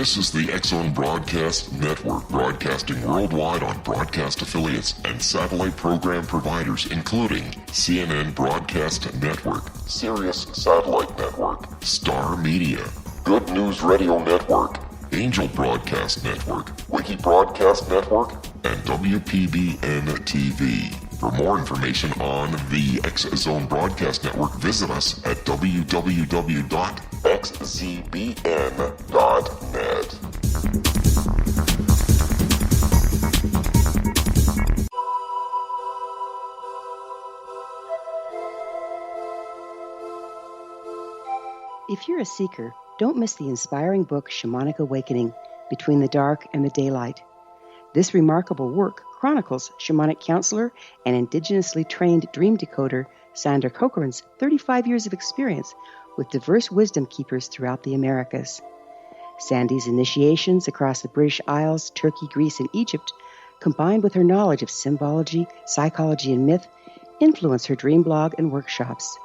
This is the X-Zone Broadcast Network, broadcasting worldwide on broadcast affiliates and satellite program providers, including CNN Broadcast Network, Sirius Satellite Network, Star Media, Good News Radio Network, Angel Broadcast Network, Wiki Broadcast Network, and WPBN TV. For more information on the X-Zone Broadcast Network, visit us at www.xzbn.net. If you're a seeker, don't miss the inspiring book Shamanic Awakening, Between the Dark and the Daylight. This remarkable work chronicles shamanic counselor and indigenously trained dream decoder Sandra Cochran's 35 years of experience with diverse wisdom keepers throughout the Americas. Sandy's initiations across the British Isles, Turkey, Greece, and Egypt, combined with her knowledge of symbology, psychology, and myth, influence her dream blog and workshops.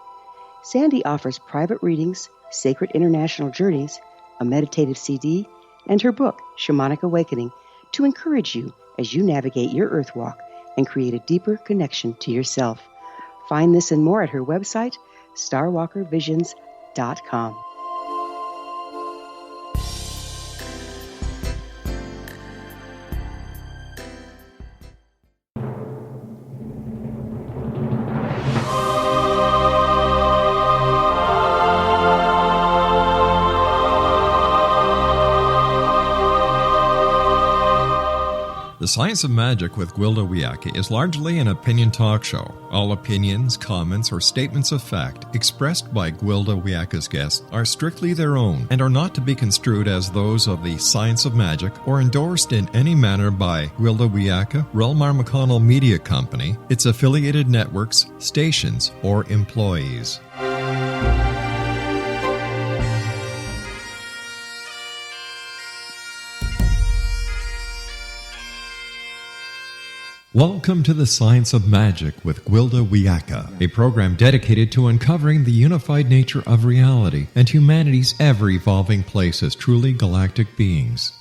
Sandy offers private readings, sacred international journeys, a meditative CD, and her book, Shamanic Awakening, to encourage you as you navigate your earth walk and create a deeper connection to yourself. Find this and more at her website, starwalkervisions.com. The Science of Magic with Gwilda Wiyaka is largely an opinion talk show. All opinions, comments, or statements of fact expressed by Gwilda Wiyaka's guests are strictly their own and are not to be construed as those of the Science of Magic or endorsed in any manner by Gwilda Wiyaka, rel-mar McConnell Media Company, its affiliated networks, stations, or employees. Welcome to the Science of Magic with Gwilda Wiyaka, a program dedicated to uncovering the unified nature of reality and humanity's ever-evolving place as truly galactic beings.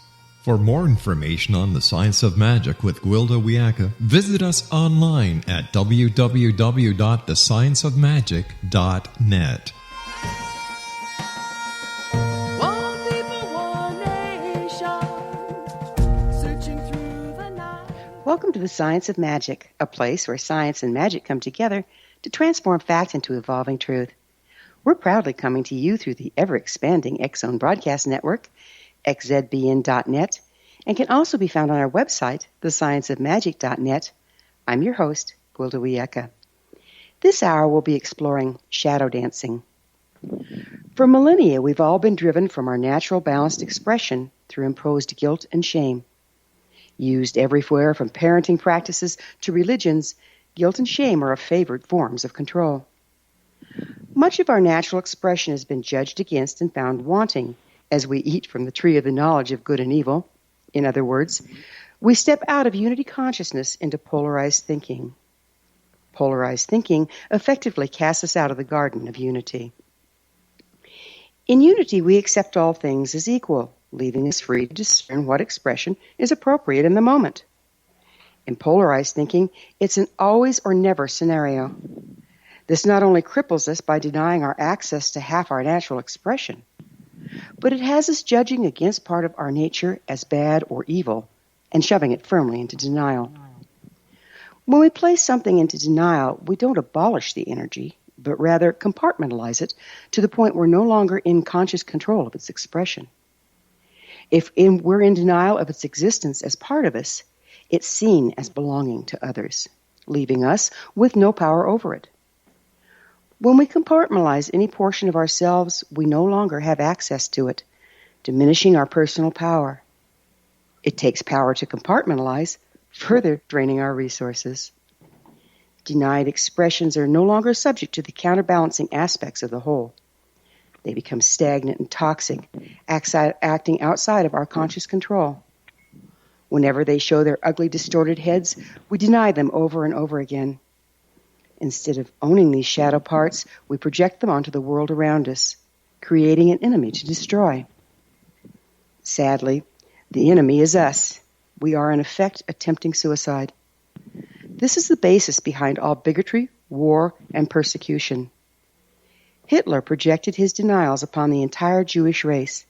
For more information on the Science of Magic with Gwilda Wiyaka, visit us online at www.thescienceofmagic.net. Welcome to the Science of Magic, a place where science and magic come together to transform fact into evolving truth. We're proudly coming to you through the ever-expanding X-Zone Broadcast Network, xzbn.net, and can also be found on our website, thescienceofmagic.net. I'm your host, Gwilda Wiyaka. This hour we'll be exploring shadow dancing. For millennia, we've all been driven from our natural balanced expression through imposed guilt and shame. Used everywhere from parenting practices to religions, guilt and shame are favored forms of control. Much of our natural expression has been judged against and found wanting as we eat from the tree of the knowledge of good and evil. In other words, we step out of unity consciousness into polarized thinking. Polarized thinking effectively casts us out of the garden of unity. In unity, we accept all things as equal, leaving us free to discern what expression is appropriate in the moment. In polarized thinking, it's an always or never scenario. This not only cripples us by denying our access to half our natural expression, but it has us judging against part of our nature as bad or evil and shoving it firmly into denial. When we place something into denial, we don't abolish the energy, but rather compartmentalize it to the point we're no longer in conscious control of its expression. If we're in denial of its existence as part of us, it's seen as belonging to others, leaving us with no power over it. When we compartmentalize any portion of ourselves, we no longer have access to it, diminishing our personal power. It takes power to compartmentalize, further draining our resources. Denied expressions are no longer subject to the counterbalancing aspects of the whole. They become stagnant and toxic, acting outside of our conscious control. Whenever they show their ugly, distorted heads, we deny them over and over again. Instead of owning these shadow parts, we project them onto the world around us, creating an enemy to destroy. Sadly, the enemy is us. We are in effect attempting suicide. This is the basis behind all bigotry, war, and persecution. Hitler projected his denials upon the entire Jewish race.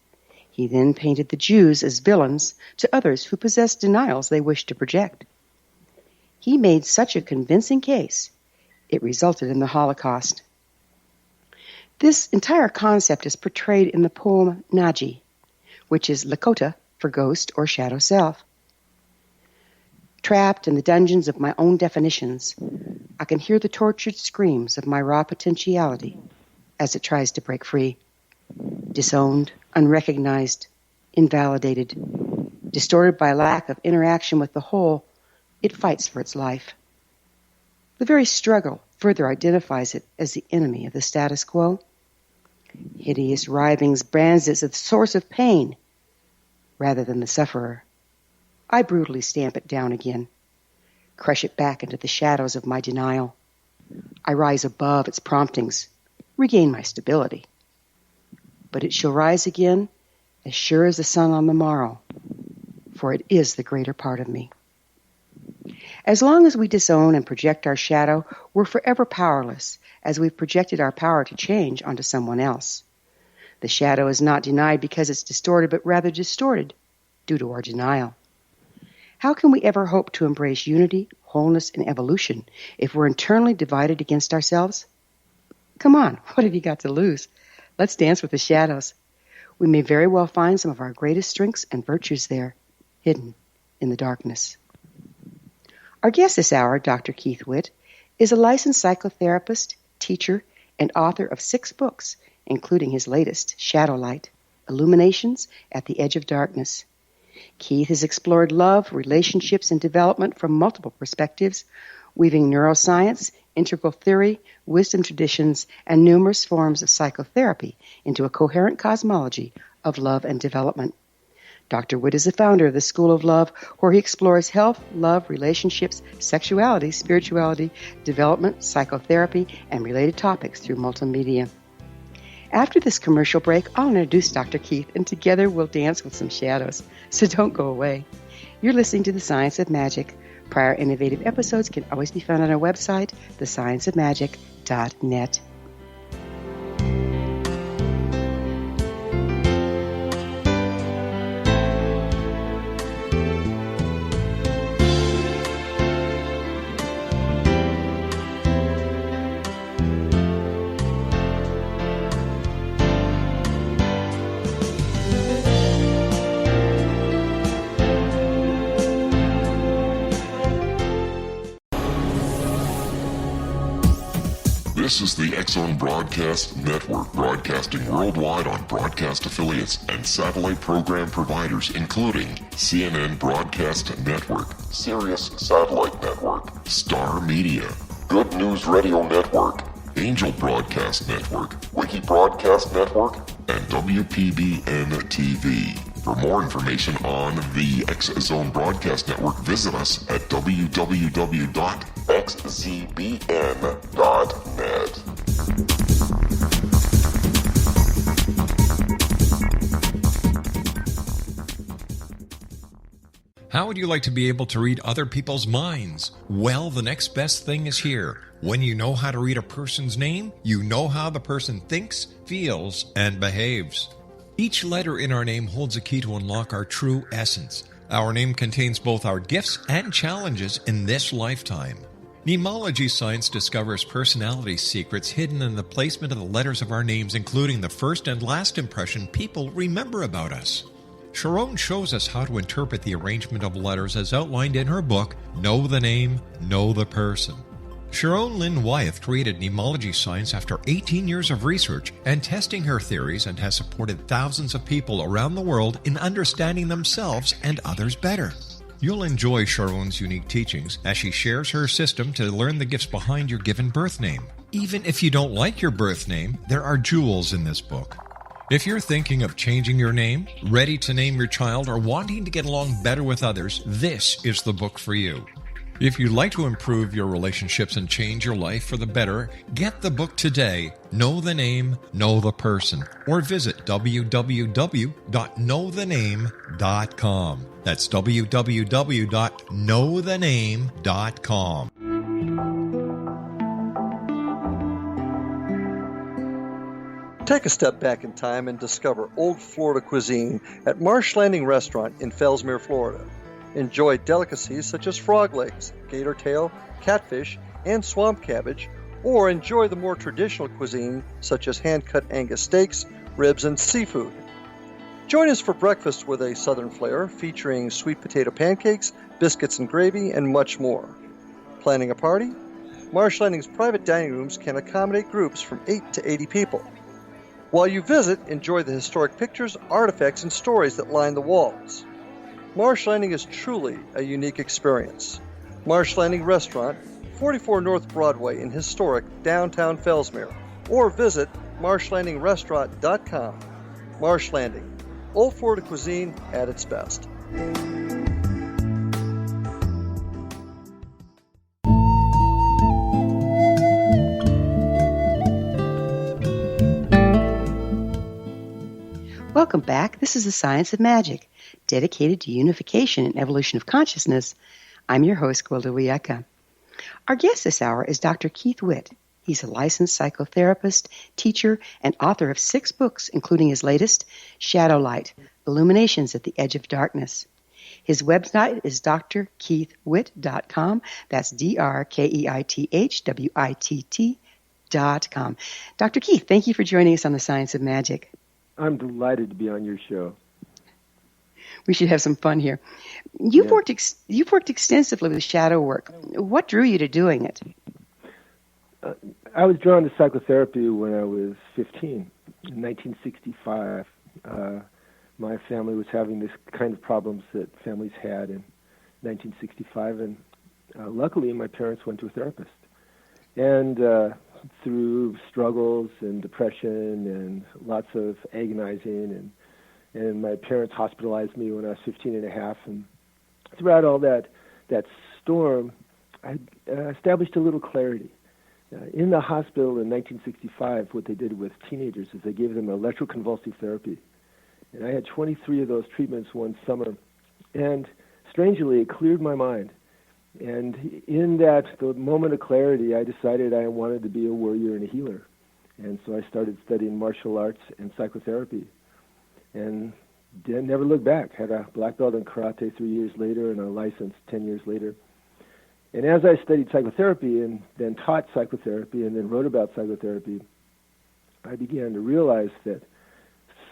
He then painted the Jews as villains to others who possessed denials they wished to project. He made such a convincing case, it resulted in the Holocaust. This entire concept is portrayed in the poem Naji, which is Lakota for ghost or shadow self. Trapped in the dungeons of my own definitions, I can hear the tortured screams of my raw potentiality as it tries to break free. Disowned, unrecognized, invalidated, distorted by lack of interaction with the whole, it fights for its life. The very struggle further identifies it as the enemy of the status quo. Hideous writhings brands it as the source of pain rather than the sufferer. I brutally stamp it down again, crush it back into the shadows of my denial. I rise above its promptings, regain my stability. But it shall rise again as sure as the sun on the morrow, for it is the greater part of me. As long as we disown and project our shadow, we're forever powerless, as we've projected our power to change onto someone else. The shadow is not denied because it's distorted, but rather distorted due to our denial. How can we ever hope to embrace unity, wholeness, and evolution if we're internally divided against ourselves? Come on, what have you got to lose? Let's dance with the shadows. We may very well find some of our greatest strengths and virtues there, hidden in the darkness. Our guest this hour, Dr. Keith Witt, is a licensed psychotherapist, teacher, and author of 6 books, including his latest, Shadowlight, Illuminations at the Edge of Darkness. Keith has explored love, relationships, and development from multiple perspectives, weaving neuroscience, integral theory, wisdom traditions, and numerous forms of psychotherapy into a coherent cosmology of love and development. Dr. Witt is the founder of the School of Love, where he explores health, love, relationships, sexuality, spirituality, development, psychotherapy, and related topics through multimedia. After this commercial break, I'll introduce Dr. Keith, and together we'll dance with some shadows. So don't go away. You're listening to The Science of Magic. Prior innovative episodes can always be found on our website, thescienceofmagic.net. This is the X-Zone Broadcast Network, broadcasting worldwide on broadcast affiliates and satellite program providers, including CNN Broadcast Network, Sirius Satellite Network, Star Media, Good News Radio Network, Angel Broadcast Network, Wiki Broadcast Network, and WPBN TV. For more information on the X-Zone Broadcast Network, visit us at www.xzbn.net. How would you like to be able to read other people's minds? Well, the next best thing is here. When you know how to read a person's name, you know how the person thinks, feels, and behaves. Each letter in our name holds a key to unlock our true essence. Our name contains both our gifts and challenges in this lifetime. Mnemology science discovers personality secrets hidden in the placement of the letters of our names, including the first and last impression people remember about us. Sharon shows us how to interpret the arrangement of letters as outlined in her book, Know the Name, Know the Person. Sharon Lynn Wyeth created mnemology science after 18 years of research and testing her theories, and has supported thousands of people around the world in understanding themselves and others better. You'll enjoy Sharon's unique teachings as she shares her system to learn the gifts behind your given birth name. Even if you don't like your birth name, there are jewels in this book. If you're thinking of changing your name, ready to name your child, or wanting to get along better with others, this is the book for you. If you'd like to improve your relationships and change your life for the better, get the book today, Know the Name, Know the Person, or visit www.knowthename.com. That's www.knowthename.com. Take a step back in time and discover old Florida cuisine at Marsh Landing Restaurant in Fellsmere, Florida. Enjoy delicacies such as frog legs, gator tail, catfish, and swamp cabbage, or enjoy the more traditional cuisine such as hand-cut Angus steaks, ribs, and seafood. Join us for breakfast with a southern flair featuring sweet potato pancakes, biscuits and gravy, and much more. Planning a party? Marsh Landing's private dining rooms can accommodate groups from 8 to 80 people. While you visit, enjoy the historic pictures, artifacts, and stories that line the walls. Marsh Landing is truly a unique experience. Marsh Landing Restaurant, 44 North Broadway in historic downtown Fellsmere, or visit marshlandingrestaurant.com. Marsh Landing, old Florida cuisine at its best. Welcome back. This is The Science of Magic, dedicated to unification and evolution of consciousness. I'm your host, Gwilda Wiyaka. Our guest this hour is Dr. Keith Witt. He's a licensed psychotherapist, teacher, and author of 6 books, including his latest, Shadow Light, Illuminations at the Edge of Darkness. His website is drkeithwitt.com. That's drkeithwitt.com. Dr. Keith, thank you for joining us on The Science of Magic. I'm delighted to be on your show. We should have some fun here. You've worked extensively with shadow work. What drew you to doing it? I was drawn to psychotherapy when I was 15, in 1965. My family was having this kind of problems that families had in 1965, and luckily my parents went to a therapist. And through struggles and depression and lots of agonizing, and my parents hospitalized me when I was 15 and a half, and throughout all that storm, I established a little clarity. In the hospital in 1965, what they did with teenagers is they gave them electroconvulsive therapy. And I had 23 of those treatments one summer. And strangely, it cleared my mind. And in the moment of clarity, I decided I wanted to be a warrior and a healer. And so I started studying martial arts and psychotherapy. And never looked back. Had a black belt in karate 3 years later and a license 10 years later. And as I studied psychotherapy and then taught psychotherapy and then wrote about psychotherapy, I began to realize that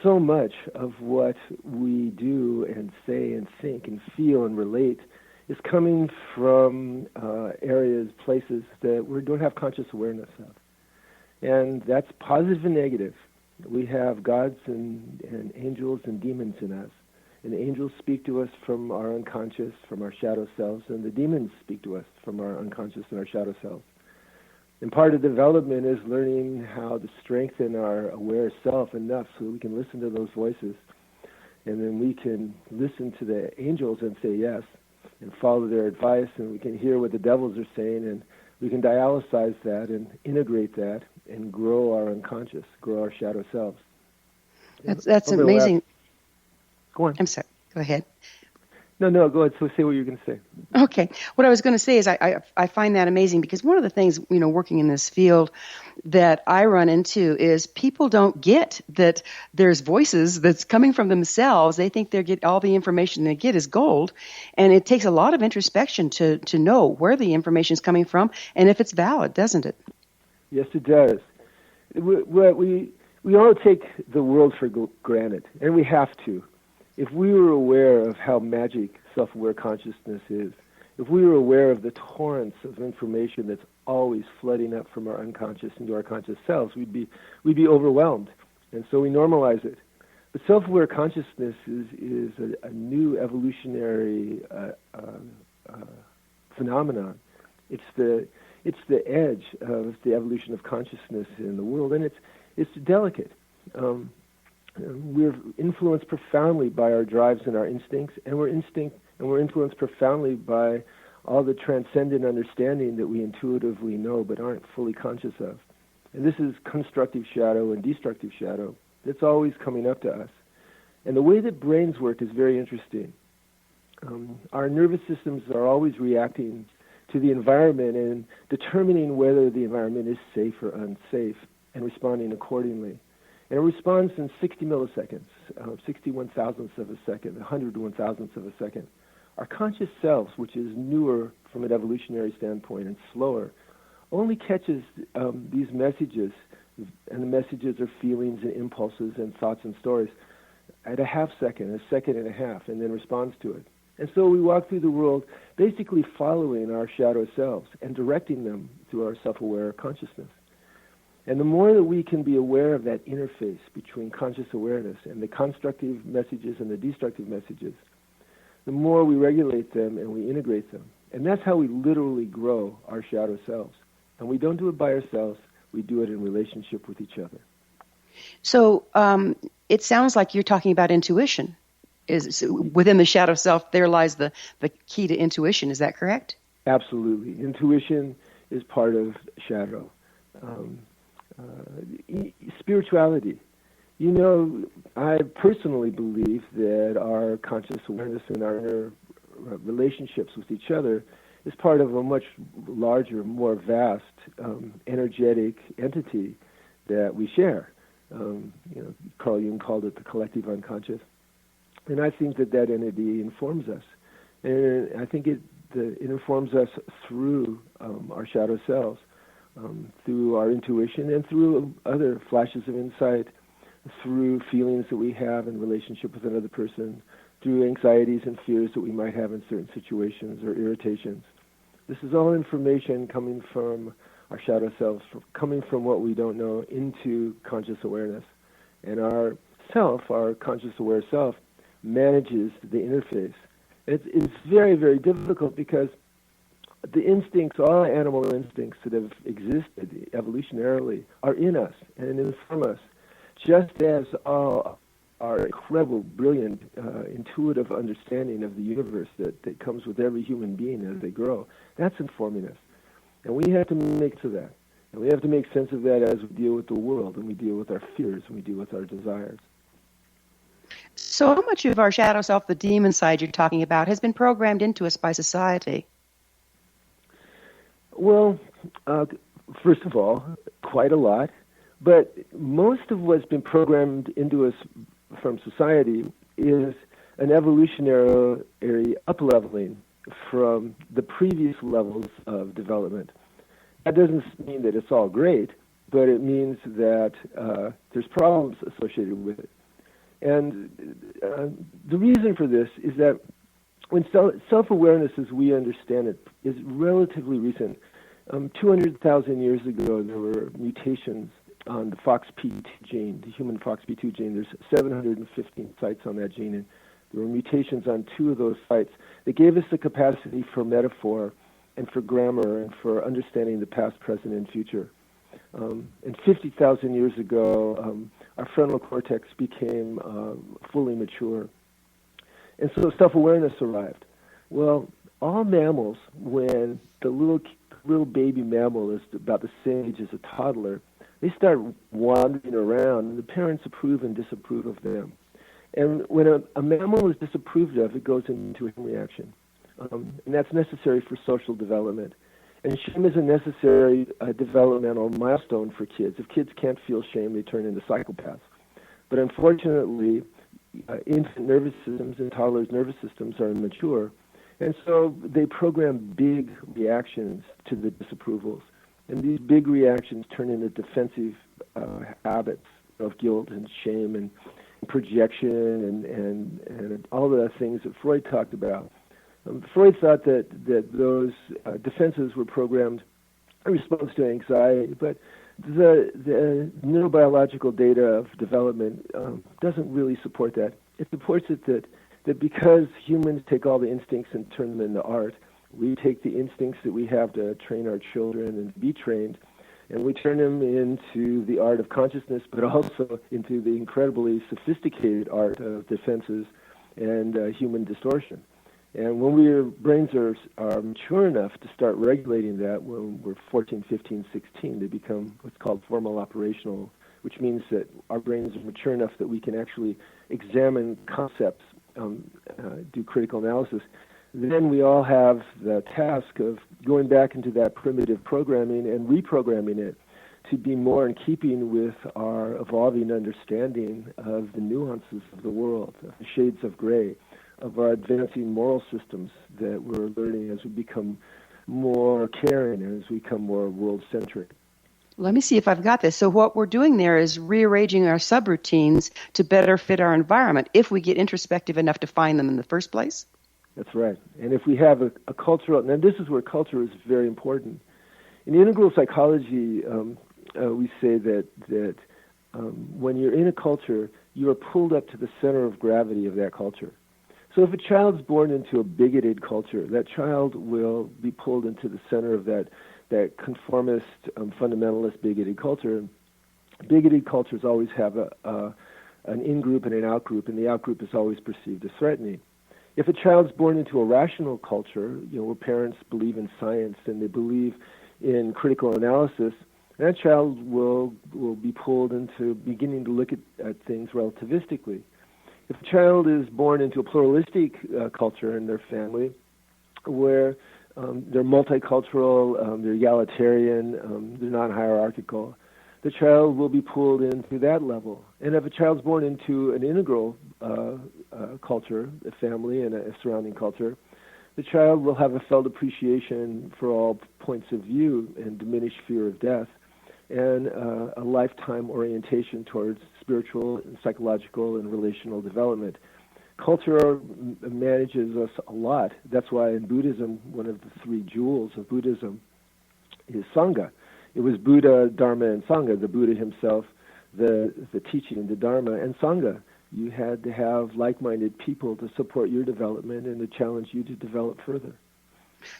so much of what we do and say and think and feel and relate is coming from areas, places that we don't have conscious awareness of. And that's positive and negative. We have gods and angels and demons in us. And the angels speak to us from our unconscious, from our shadow selves, and the demons speak to us from our unconscious and our shadow selves. And part of development is learning how to strengthen our aware self enough so that we can listen to those voices. And then we can listen to the angels and say yes, and follow their advice, and we can hear what the devils are saying, and we can dialysize that and integrate that and grow our unconscious, grow our shadow selves. That's amazing. Go on. I'm sorry. Go ahead. No, go ahead. So say what you're going to say. Okay. What I was going to say is I find that amazing because one of the things, working in this field that I run into is people don't get that there's voices that's coming from themselves. They think they get all the information they get is gold. And it takes a lot of introspection to know where the information is coming from and if it's valid, doesn't it? Yes, it does. We all take the world for granted, and we have to. If we were aware of how magic self-aware consciousness is, if we were aware of the torrents of information that's always flooding up from our unconscious into our conscious selves, we'd be overwhelmed, and so we normalize it. But self-aware consciousness is a new evolutionary phenomenon. It's the edge of the evolution of consciousness in the world, and it's delicate. We're influenced profoundly by our drives and our instincts, and we're influenced profoundly by all the transcendent understanding that we intuitively know but aren't fully conscious of. And this is constructive shadow and destructive shadow that's always coming up to us. And the way that brains work is very interesting. Our nervous systems are always reacting to the environment and determining whether the environment is safe or unsafe and responding accordingly. And it responds in 60 milliseconds, 61 thousandths of a second, 101 thousandths of a second. Our conscious selves, which is newer from an evolutionary standpoint and slower, only catches these messages, and the messages are feelings and impulses and thoughts and stories, at a half second, a second and a half, and then responds to it. And so we walk through the world basically following our shadow selves and directing them through our self-aware consciousness. And the more that we can be aware of that interface between conscious awareness and the constructive messages and the destructive messages, the more we regulate them and we integrate them. And that's how we literally grow our shadow selves. And we don't do it by ourselves, we do it in relationship with each other. So it sounds like you're talking about intuition. Is within the shadow self, there lies the key to intuition. Is that correct? Absolutely. Intuition is part of shadow. Spirituality. You know, I personally believe that our conscious awareness and our inner relationships with each other is part of a much larger, more vast, energetic entity that we share. Carl Jung called it the collective unconscious. And I think that entity informs us. And I think it informs us through our shadow selves, through our intuition and through other flashes of insight, through feelings that we have in relationship with another person, through anxieties and fears that we might have in certain situations or irritations. This is all information coming from our shadow selves, coming from what we don't know into conscious awareness. And our self, our conscious aware self, manages the interface. It's very, very difficult because the instincts, all animal instincts that have existed evolutionarily, are in us and inform us, just as all our incredible, brilliant, intuitive understanding of the universe that comes with every human being as they grow. That's informing us. And we have to make sense of that. And we have to make sense of that as we deal with the world, and we deal with our fears, and we deal with our desires. So how much of our shadow self, the demon side you're talking about, has been programmed into us by society? Well, first of all, quite a lot. But most of what's been programmed into us from society is an evolutionary up-leveling from the previous levels of development. That doesn't mean that it's all great, but it means that there's problems associated with it. And the reason for this is that when self-awareness as we understand it is relatively recent. 200,000 years ago, there were mutations on the FOXP2 gene, the human FOXP2 gene. There's 715 sites on that gene, and there were mutations on 2 of those sites that gave us the capacity for metaphor and for grammar and for understanding the past, present, and future. And 50,000 years ago, our frontal cortex became fully mature. And so self-awareness arrived. Well, all mammals, when the little baby mammal is about the same age as a toddler, they start wandering around, and the parents approve and disapprove of them. And when a mammal is disapproved of, it goes into a shame reaction. And that's necessary for social development. And shame is a necessary developmental milestone for kids. If kids can't feel shame, they turn into psychopaths. But unfortunately, infant nervous systems and toddlers' nervous systems are immature. And so they program big reactions to the disapprovals. And these big reactions turn into defensive habits of guilt and shame and projection and all the things that Freud talked about. Freud thought that those defenses were programmed in response to anxiety, but the neurobiological data of development doesn't really support that. It supports it that because humans take all the instincts and turn them into art, we take the instincts that we have to train our children and be trained, and we turn them into the art of consciousness, but also into the incredibly sophisticated art of defenses and human distortion. And when our brains are mature enough to start regulating that, when we're 14, 15, 16, they become what's called formal operational, which means that our brains are mature enough that we can actually examine concepts, do critical analysis. Then we all have the task of going back into that primitive programming and reprogramming it to be more in keeping with our evolving understanding of the nuances of the world, of the shades of gray, of our advancing moral systems that we're learning as we become more caring and as we become more world-centric. Let me see if I've got this. So what we're doing there is rearranging our subroutines to better fit our environment if we get introspective enough to find them in the first place? That's right. And if we have a cultural, and this is where culture is very important. In integral psychology, we say that when you're in a culture, you are pulled up to the center of gravity of that culture. So if a child's born into a bigoted culture, that child will be pulled into the center of that conformist, fundamentalist, bigoted culture. Bigoted cultures always have an in-group and an out-group, and the out-group is always perceived as threatening. If a child's born into a rational culture, where parents believe in science and they believe in critical analysis, that child will be pulled into beginning to look at things relativistically. If a child is born into a pluralistic culture in their family, where they're multicultural, they're egalitarian, they're non-hierarchical, the child will be pulled into that level. And if a child's born into an integral culture, a family and a surrounding culture, the child will have a felt appreciation for all points of view and diminished fear of death, and a lifetime orientation towards spiritual, and psychological, and relational development. Culture manages us a lot. That's why in Buddhism, one of the three jewels of Buddhism is Sangha. It was Buddha, Dharma, and Sangha, the Buddha himself, the teaching, the Dharma, and Sangha. You had to have like-minded people to support your development and to challenge you to develop further.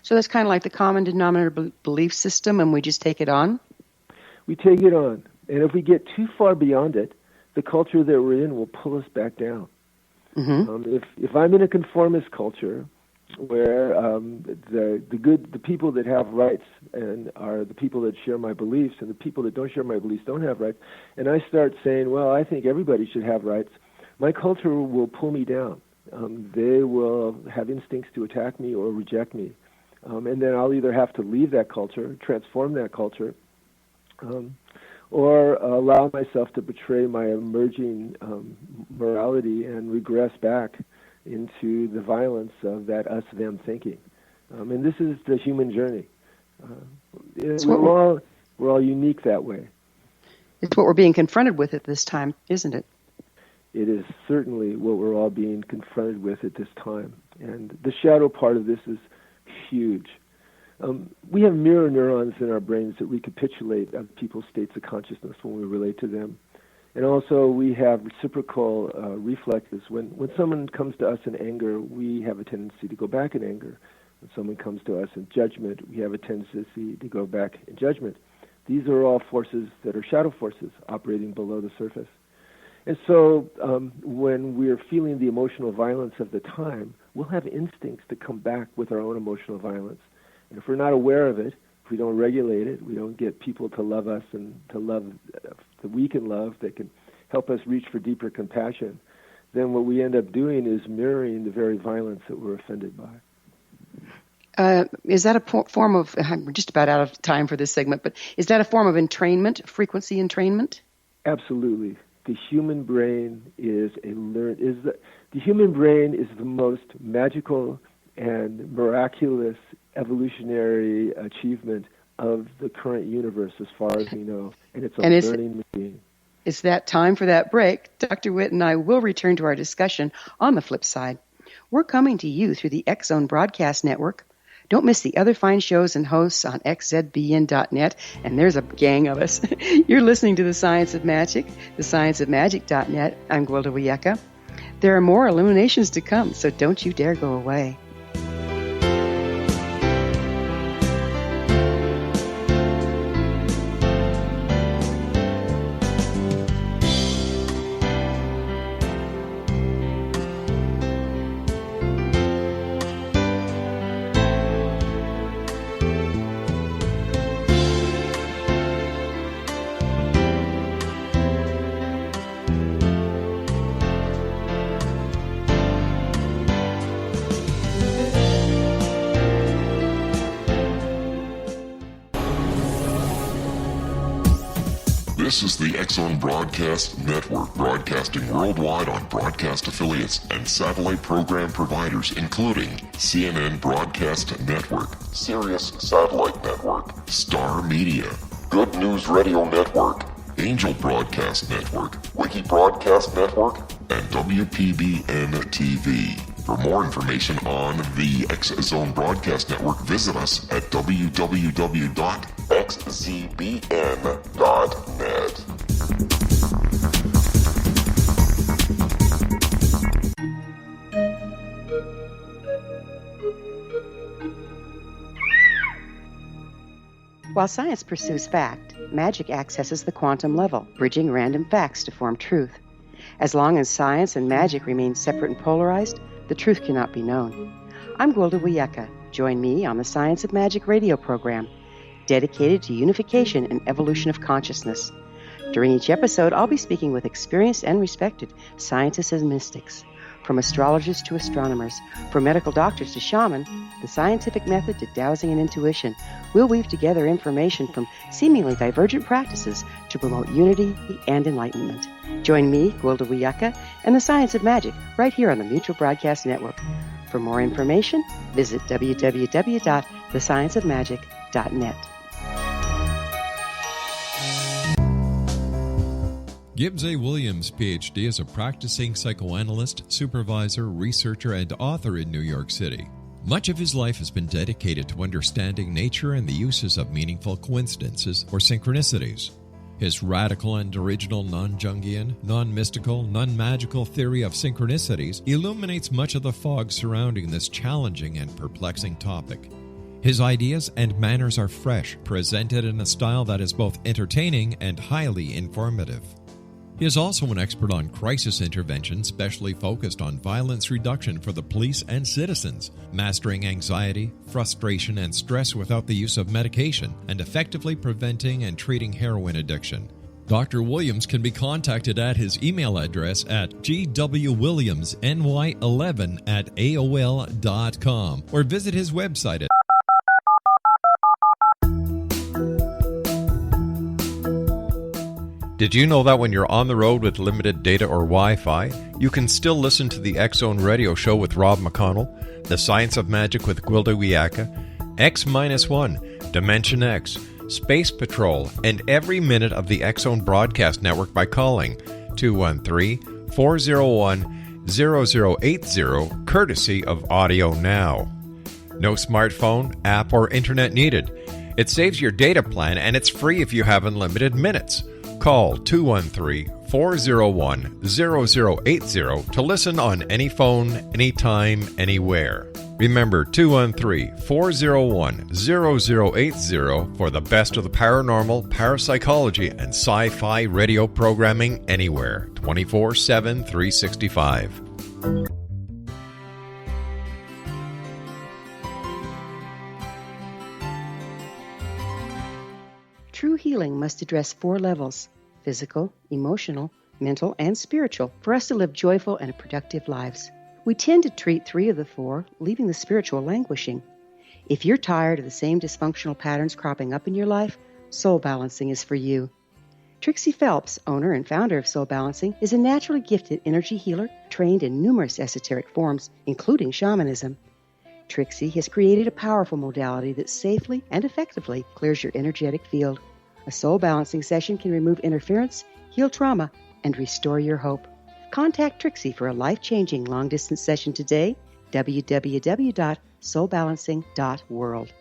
So that's kind of like the common denominator belief system, and we just take it on? We take it on. And if we get too far beyond it, the culture that we're in will pull us back down. Mm-hmm. If I'm in a conformist culture where the people that have rights and are the people that share my beliefs, and the people that don't share my beliefs don't have rights, and I start saying, well, I think everybody should have rights, my culture will pull me down. They will have instincts to attack me or reject me. And then I'll either have to leave that culture, transform that culture, or allow myself to betray my emerging morality and regress back into the violence of that us-them thinking. And this is the human journey. We're all unique that way. It's what we're being confronted with at this time, isn't it? It is certainly what we're all being confronted with at this time. And the shadow part of this is huge. We have mirror neurons in our brains that recapitulate other people's states of consciousness when we relate to them. And also we have reciprocal reflexes. When someone comes to us in anger, we have a tendency to go back in anger. When someone comes to us in judgment, we have a tendency to go back in judgment. These are all forces that are shadow forces operating below the surface. And so when we're feeling the emotional violence of the time, we'll have instincts to come back with our own emotional violence. And if we're not aware of it, if we don't regulate it, we don't get people to love us and to love that we can love, that can help us reach for deeper compassion, then what we end up doing is mirroring the very violence that we're offended by. Is that a form of, we're just about out of time for this segment, but is that a form of entrainment, frequency entrainment? Absolutely. The human brain is the human brain is the most magical and miraculous evolutionary achievement of the current universe as far as we know, and it's a learning machine. It's that time for that break. Dr. Witt and I will return to our discussion on the flip side. We're coming to you through the X Zone Broadcast Network. Don't miss the other fine shows and hosts on xzbn.net, and there's a gang of us. You're listening to The Science of Magic, thescienceofmagic.net. I'm Gwilda Wiyaka. There are more illuminations to come, so don't you dare go away. This is the X-Zone Broadcast Network, broadcasting worldwide on broadcast affiliates and satellite program providers, including CNN Broadcast Network, Sirius Satellite Network, Star Media, Good News Radio Network, Angel Broadcast Network, Wiki Broadcast Network, and WPBN TV. For more information on the X-Zone Broadcast Network, visit us at www.xzbn.net. While science pursues fact, magic accesses the quantum level, bridging random facts to form truth. As long as science and magic remain separate and polarized, the truth cannot be known. I'm Gwilda Wiyaka. Join me on the Science of Magic radio program, dedicated to unification and evolution of consciousness. During each episode, I'll be speaking with experienced and respected scientists and mystics. From astrologers to astronomers, from medical doctors to shaman, the scientific method to dowsing and intuition, we'll weave together information from seemingly divergent practices to promote unity and enlightenment. Join me, Gwilda Wiyaka, and the Science of Magic right here on the Mutual Broadcast Network. For more information, visit www.thescienceofmagic.net. Gibbs A. Williams, Ph.D., is a practicing psychoanalyst, supervisor, researcher, and author in New York City. Much of his life has been dedicated to understanding nature and the uses of meaningful coincidences or synchronicities. His radical and original non-Jungian, non-mystical, non-magical theory of synchronicities illuminates much of the fog surrounding this challenging and perplexing topic. His ideas and manners are fresh, presented in a style that is both entertaining and highly informative. He is also an expert on crisis intervention, specially focused on violence reduction for the police and citizens, mastering anxiety, frustration, and stress without the use of medication, and effectively preventing and treating heroin addiction. Dr. Williams can be contacted at his email address at gwwilliamsny11@aol.com or visit his website at Did you know that when you're on the road with limited data or Wi-Fi, you can still listen to the X-Zone radio show with Rob McConnell, The Science of Magic with Gwilda Wiyaka, X-1, Dimension X, Space Patrol, and every minute of the X-Zone Broadcast Network by calling 213-401-0080, courtesy of Audio Now. No smartphone, app, or internet needed. It saves your data plan and it's free if you have unlimited minutes. Call 213-401-0080 to listen on any phone, anytime, anywhere. Remember 213-401-0080 for the best of the paranormal, parapsychology, and sci-fi radio programming anywhere, 24/7, 365. True healing must address 4 levels: physical, emotional, mental, and spiritual, for us to live joyful and productive lives. We tend to treat 3 of the 4, leaving the spiritual languishing. If you're tired of the same dysfunctional patterns cropping up in your life, Soul Balancing is for you. Trixie Phelps, owner and founder of Soul Balancing, is a naturally gifted energy healer trained in numerous esoteric forms, including shamanism. Trixie has created a powerful modality that safely and effectively clears your energetic field. A soul balancing session can remove interference, heal trauma, and restore your hope. Contact Trixie for a life-changing long-distance session today, www.soulbalancing.world.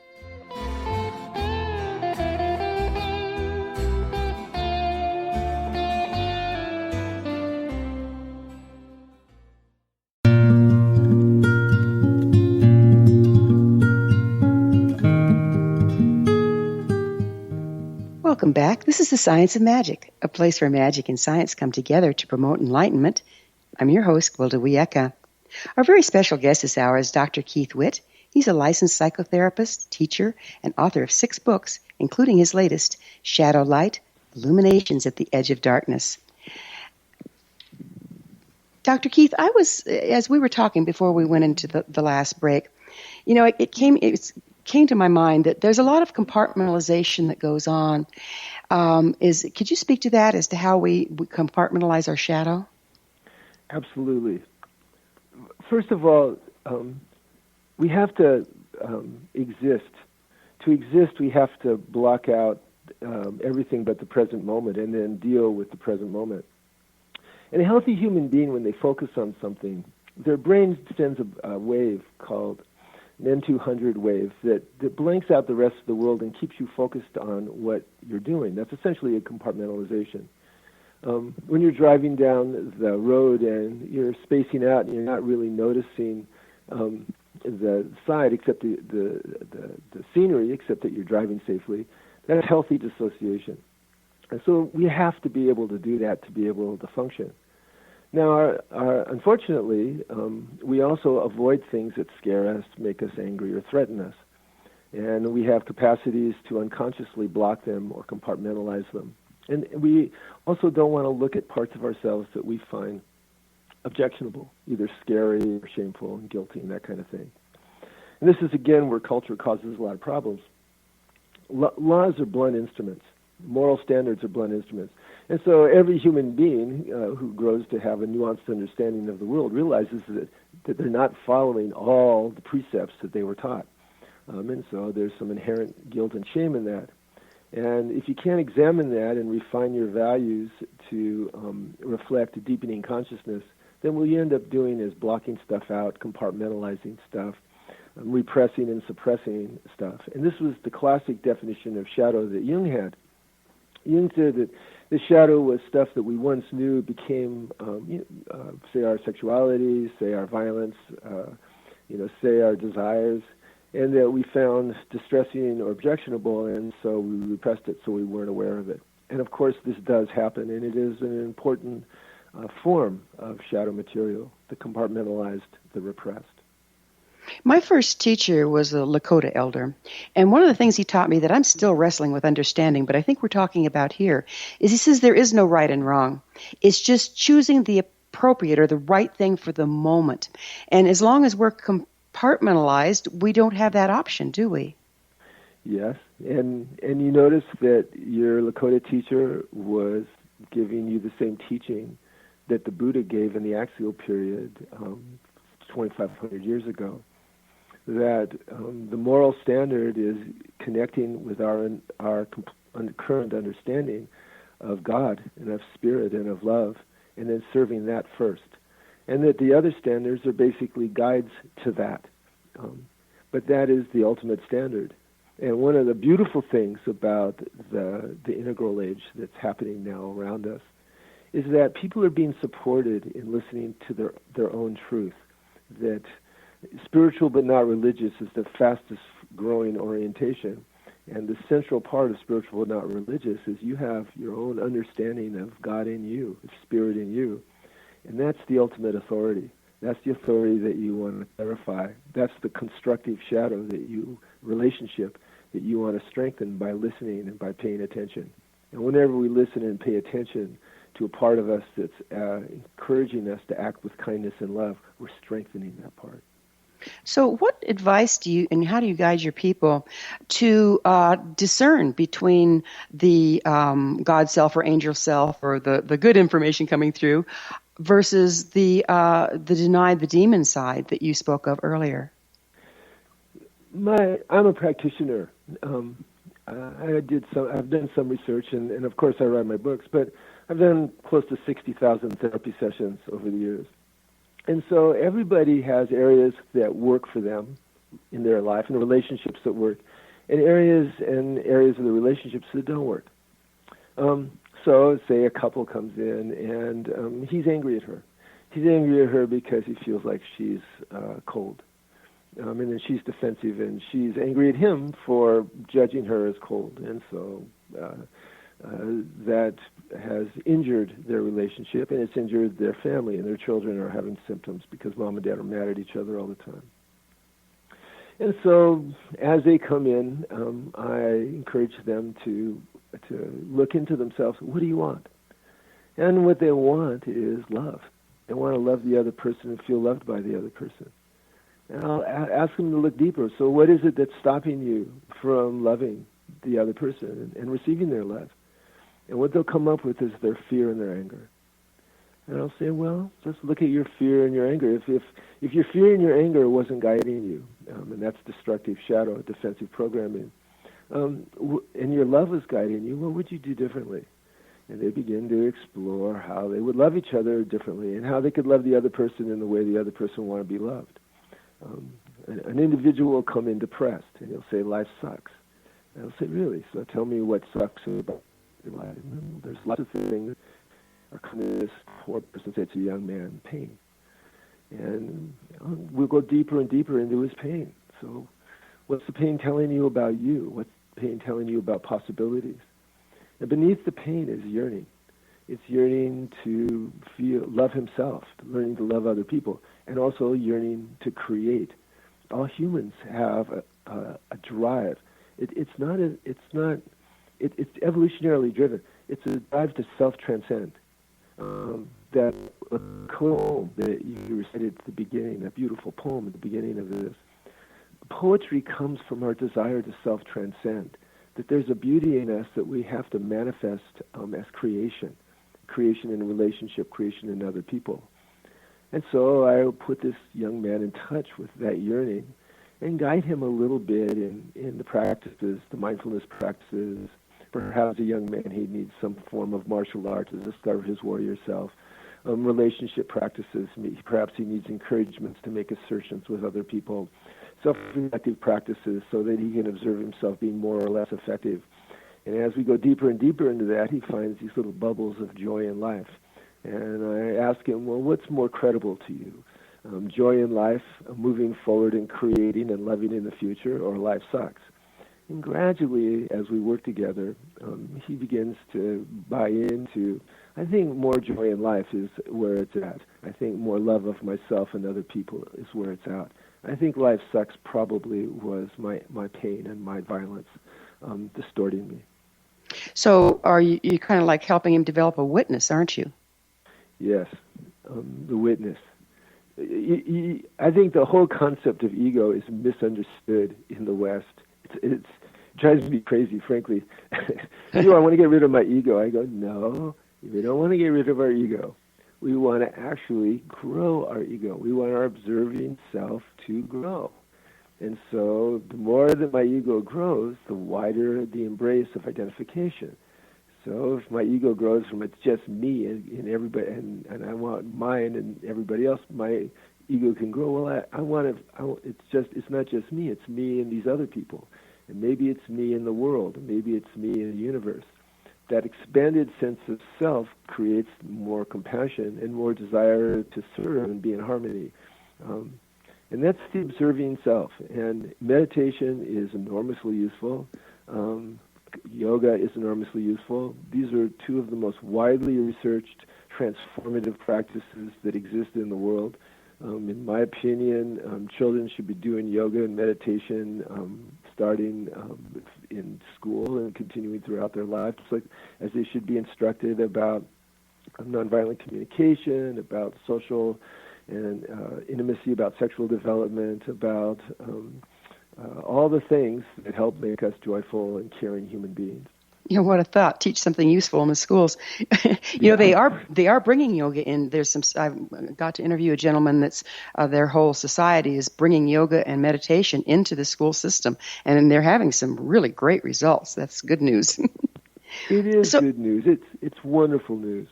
Welcome back. This is the Science of Magic, a place where magic and science come together to promote enlightenment. I'm your host, Gwilda Wiyaka. Our very special guest this hour is Dr. Keith Witt. He's a licensed psychotherapist, teacher, and author of 6 books, including his latest, Shadow Light, Illuminations at the Edge of Darkness. Dr. Keith, as we were talking before we went into the last break, it came came to my mind that there's a lot of compartmentalization that goes on. Could you speak to that as to how we compartmentalize our shadow? Absolutely. First of all, we have to exist. To exist, we have to block out everything but the present moment and then deal with the present moment. And a healthy human being, when they focus on something, their brain sends a wave called an N200 wave that blanks out the rest of the world and keeps you focused on what you're doing. That's essentially a compartmentalization. When you're driving down the road and you're spacing out and you're not really noticing the side except the scenery, except that you're driving safely, that's healthy dissociation. And so we have to be able to do that to be able to function. Now, unfortunately, we also avoid things that scare us, make us angry, or threaten us. And we have capacities to unconsciously block them or compartmentalize them. And we also don't want to look at parts of ourselves that we find objectionable, either scary or shameful and guilty and that kind of thing. And this is, again, where culture causes a lot of problems. Laws are blunt instruments. Moral standards are blunt instruments. And so every human being who grows to have a nuanced understanding of the world realizes that they're not following all the precepts that they were taught. And so there's some inherent guilt and shame in that. And if you can't examine that and refine your values to reflect a deepening consciousness, then what you end up doing is blocking stuff out, compartmentalizing stuff, repressing and suppressing stuff. And this was the classic definition of shadow that Jung had. Jung said that the shadow was stuff that we once knew became, say, our sexuality, say, our violence, say, our desires, and that we found distressing or objectionable, and so we repressed it so we weren't aware of it. And, of course, this does happen, and it is an important form of shadow material, the compartmentalized, the repressed. My first teacher was a Lakota elder, and one of the things he taught me that I'm still wrestling with understanding, but I think we're talking about here, is he says there is no right and wrong. It's just choosing the appropriate or the right thing for the moment. And as long as we're compartmentalized, we don't have that option, do we? Yes, and you notice that your Lakota teacher was giving you the same teaching that the Buddha gave in the axial period 2,500 years ago, that the moral standard is connecting with our current understanding of God and of spirit and of love, and then serving that first. And that the other standards are basically guides to that. But that is the ultimate standard. And one of the beautiful things about the integral age that's happening now around us is that people are being supported in listening to their own truth, that spiritual but not religious is the fastest growing orientation. And the central part of spiritual but not religious is you have your own understanding of God in you, of spirit in you. And that's the ultimate authority. That's the authority that you want to clarify. That's the constructive shadow relationship that you want to strengthen by listening and by paying attention. And whenever we listen and pay attention to a part of us that's encouraging us to act with kindness and love, we're strengthening that part. So what advice do you, and how do you guide your people to discern between the God self or angel self or the good information coming through versus the denied, the demon side that you spoke of earlier? I'm a practitioner. I've done some research, and of course I write my books, but I've done close to 60,000 therapy sessions over the years. And so everybody has areas that work for them in their life and relationships that work, and areas of the relationships that don't work. So say a couple comes in and he's angry at her. He's angry at her because he feels like she's cold. And then she's defensive, and she's angry at him for judging her as cold. And so that has injured their relationship, and it's injured their family, and their children are having symptoms because mom and dad are mad at each other all the time. And so as they come in, I encourage them to look into themselves. What do you want? And what they want is love. They want to love the other person and feel loved by the other person. And I'll ask them to look deeper. So what is it that's stopping you from loving the other person and receiving their love? And what they'll come up with is their fear and their anger. And I'll say, well, just look at your fear and your anger. If your fear and your anger wasn't guiding you, and that's destructive shadow, defensive programming, and your love was guiding you, what would you do differently? And they begin to explore how they would love each other differently and how they could love the other person in the way the other person wanted to be loved. An individual will come in depressed, and he'll say, life sucks. And I'll say, really? So tell me what sucks about your life. And there's lots of things. Or come to this poor person, say it's a young man in pain. And we'll go deeper and deeper into his pain. So what's the pain telling you about you? What's the pain telling you about possibilities? And beneath the pain is yearning. It's yearning to love himself, learning to love other people, and also yearning to create. All humans have a drive. It's evolutionarily driven. It's a drive to self-transcend. That poem that you recited at the beginning, that beautiful poem at the beginning of this, poetry comes from our desire to self-transcend, that there's a beauty in us that we have to manifest as creation in a relationship, creation in other people. And so I put this young man in touch with that yearning and guide him a little bit in the practices, the mindfulness practices. Perhaps a young man, he needs some form of martial art to discover his warrior self. Relationship practices, perhaps he needs encouragements to make assertions with other people. Self-reflective practices so that he can observe himself being more or less effective. And as we go deeper and deeper into that, he finds these little bubbles of joy in life. And I ask him, well, what's more credible to you? Joy in life, moving forward and creating and loving in the future, or life sucks? And gradually, as we work together, he begins to buy into, I think more joy in life is where it's at. I think more love of myself and other people is where it's at. I think life sucks probably was my pain and my violence distorting me. So you're kind of like helping him develop a witness, aren't you? Yes, the witness. I think the whole concept of ego is misunderstood in the West. It drives me crazy, frankly. I want to get rid of my ego. I go, no, we don't want to get rid of our ego. We want to actually grow our ego. We want our observing self to grow. And so the more that my ego grows, the wider the embrace of identification. So if my ego grows from it's just me and everybody, and I want mine and everybody else, my ego can grow. Well, it's not just me. It's me and these other people. And maybe it's me in the world. And maybe it's me in the universe. That expanded sense of self creates more compassion and more desire to serve and be in harmony. And that's the observing self. And meditation is enormously useful. Yoga is enormously useful. These are two of the most widely researched transformative practices that exist in the world. In my opinion, children should be doing yoga and meditation starting in school and continuing throughout their lives, like as they should be instructed about nonviolent communication, about social and intimacy, about sexual development, about all the things that help make us joyful and caring human beings. You know, what a thought. Teach something useful in the schools. You know, they are bringing yoga in. I've got to interview a gentleman that's their whole society is bringing yoga and meditation into the school system, and they're having some really great results. That's good news. It is good news. It's wonderful news.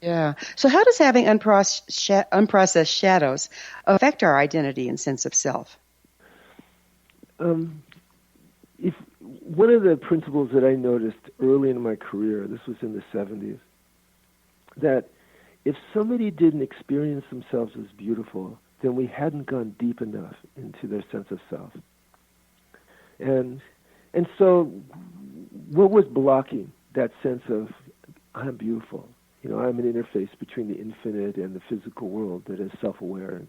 Yeah. So how does having unprocessed shadows affect our identity and sense of self? If one of the principles that I noticed early in my career, this was in the 70s, that if somebody didn't experience themselves as beautiful, then we hadn't gone deep enough into their sense of self. And so what was blocking that sense of, I'm beautiful? You know, I'm an interface between the infinite and the physical world that is self-aware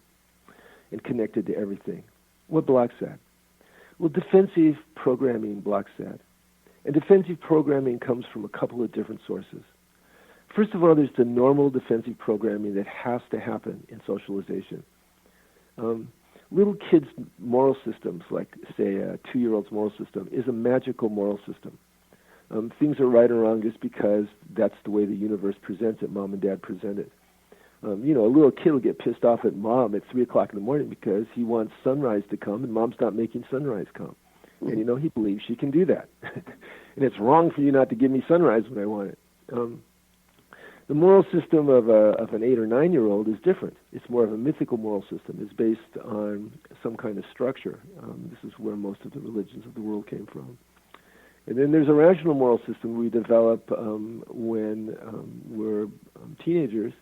and connected to everything. What blocks that? Well, defensive programming blocks that. And defensive programming comes from a couple of different sources. First of all, there's the normal defensive programming that has to happen in socialization. little kids' moral systems, like, say, a 2-year-old's moral system, is a magical moral system. Things are right or wrong just because that's the way the universe presents it, Mom and Dad present it. A little kid will get pissed off at Mom at 3 o'clock in the morning because he wants sunrise to come and Mom's not making sunrise come. And, he believes she can do that. And it's wrong for you not to give me sunrise when I want it. The moral system of an 8 or 9-year-old is different. It's more of a mythical moral system. It's based on some kind of structure. This is where most of the religions of the world came from. And then there's a rational moral system we develop when we're teenagers.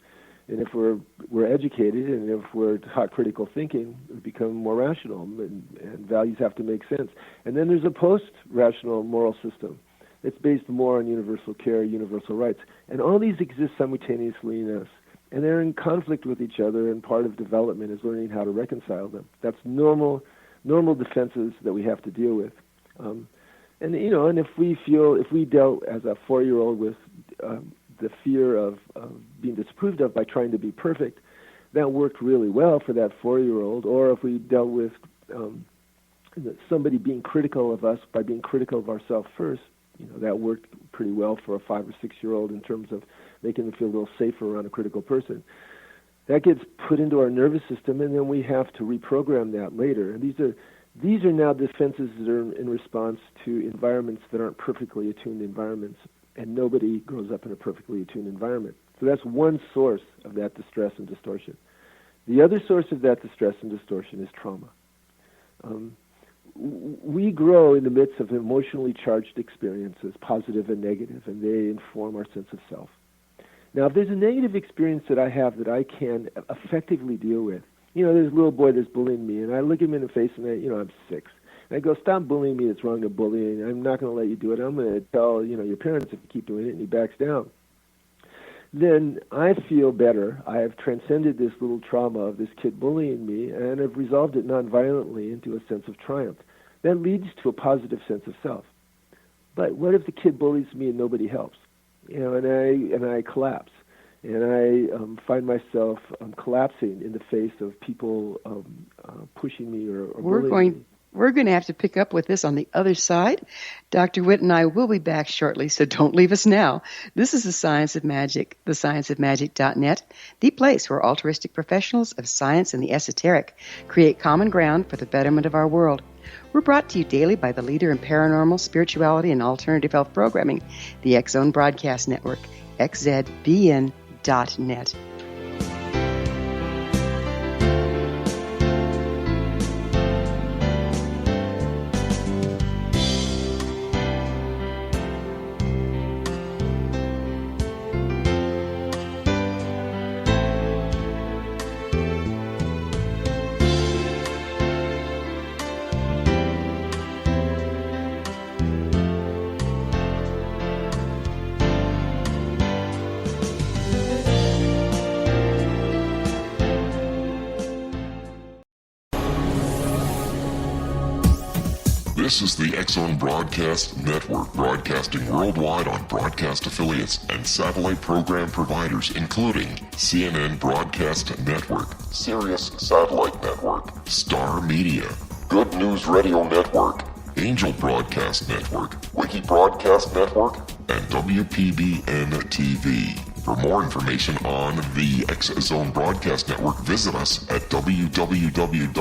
And if we're educated and if we're taught critical thinking, we become more rational, and values have to make sense. And then there's a post-rational moral system. It's based more on universal care, universal rights. And all these exist simultaneously in us. And they're in conflict with each other, and part of development is learning how to reconcile them. That's normal defenses that we have to deal with. And if we dealt as a 4-year-old with the fear of being disapproved of by trying to be perfect, that worked really well for that 4-year-old. Or if we dealt with somebody being critical of us by being critical of ourselves first, that worked pretty well for a 5 or 6-year-old in terms of making them feel a little safer around a critical person. That gets put into our nervous system, and then we have to reprogram that later. And these are now defenses that are in response to environments that aren't perfectly attuned environments, and nobody grows up in a perfectly attuned environment. So that's one source of that distress and distortion. The other source of that distress and distortion is trauma. We grow in the midst of emotionally charged experiences, positive and negative, and they inform our sense of self. Now, if there's a negative experience that I have that I can effectively deal with, there's a little boy that's bullying me, and I look him in the face, and I'm 6. And I go, stop bullying me, it's wrong to bully, I'm not going to let you do it. I'm going to tell, your parents if you keep doing it, and he backs down. Then I feel better. I have transcended this little trauma of this kid bullying me, and I've resolved it nonviolently into a sense of triumph. That leads to a positive sense of self. But what if the kid bullies me and nobody helps? And I collapse. And I find myself collapsing in the face of people pushing me or bullying me. We're going to have to pick up with this on the other side. Dr. Witt and I will be back shortly, so don't leave us now. This is The Science of Magic, thescienceofmagic.net, the place where altruistic professionals of science and the esoteric create common ground for the betterment of our world. We're brought to you daily by the leader in paranormal, spirituality, and alternative health programming, the X Zone Broadcast Network, xzbn.net. This is the X Zone Broadcast Network, broadcasting worldwide on broadcast affiliates and satellite program providers, including CNN Broadcast Network, Sirius Satellite Network, Star Media, Good News Radio Network, Angel Broadcast Network, Wiki Broadcast Network, and WPBN TV. For more information on the X Zone Broadcast Network, visit us at www.xzbn.net.